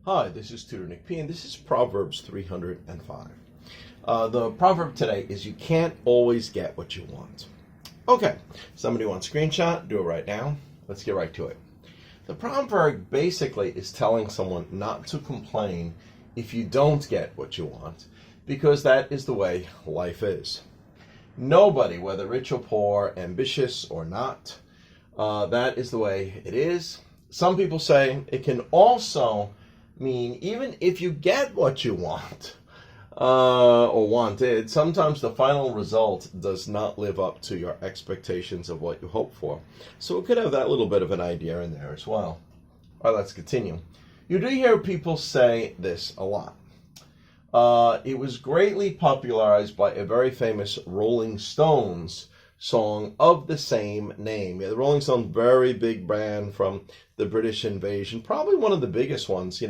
Hi, this is Tutor Nick P, and this is Proverbs 305. The proverb today is you can't always get what you want. Okay, somebody wants a screenshot, do it right now. Let's get right to it. The proverb basically is telling someone not to complain if you don't get what you want, because that is the way life is. Nobody, whether rich or poor, ambitious or not, that is the way it is. Some people say it can also mean even if you get what you want or wanted, sometimes the final result does not live up to your expectations of what you hope for. So it could have that little bit of an idea in there as well. All right, let's continue. You do hear people say this a lot. It was greatly popularized by a very famous Rolling Stones song of the same name. Yeah, the Rolling Stones, very big band from the British invasion, probably one of the biggest ones,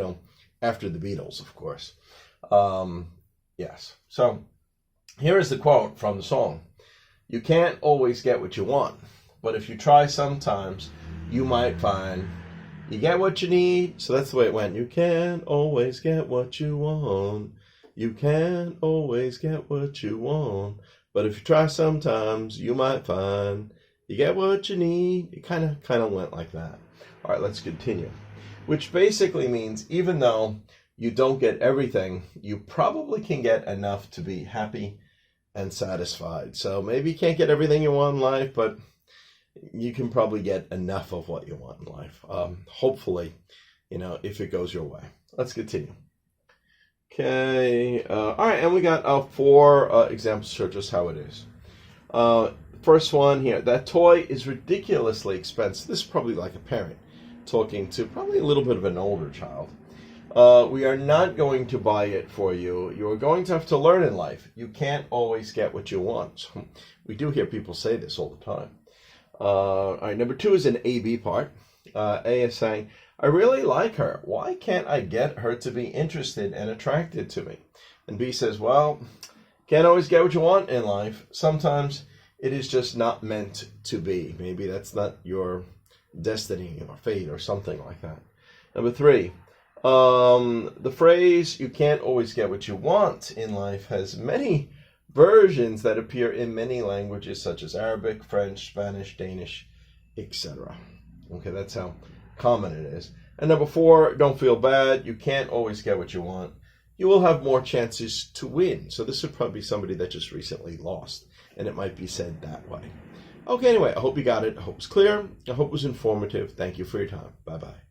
after the Beatles, of course. Yes. So here is the quote from the song. You can't always get what you want, but if you try sometimes, you might find you get what you need. So that's the way it went. You can't always get what you want. You can't always get what you want. But if you try sometimes, you might find you get what you need. It kind of went like that. All right, let's continue. Which basically means even though you don't get everything, you probably can get enough to be happy and satisfied. So maybe you can't get everything you want in life, but you can probably get enough of what you want in life. Hopefully, if it goes your way. Let's continue. Okay, all right, and we got 4 examples to show just how it is. First one here, that toy is ridiculously expensive. This is probably like a parent talking to probably a little bit of an older child. We are not going to buy it for you. You're going to have to learn in life. You can't always get what you want. We do hear people say this all the time. All right, number 2 is an A-B part. A is saying, I really like her. Why can't I get her to be interested and attracted to me? And B says, well, can't always get what you want in life. Sometimes it is just not meant to be. Maybe that's not your destiny or fate or something like that. Number 3, the phrase, you can't always get what you want in life has many versions that appear in many languages such as Arabic, French, Spanish, Danish, etc. Okay, that's how common it is. And number 4, don't feel bad. You can't always get what you want. You will have more chances to win. So this would probably be somebody that just recently lost, and it might be said that way. Okay, anyway, I hope you got it. I hope it's clear. I hope it was informative. Thank you for your time. Bye-bye.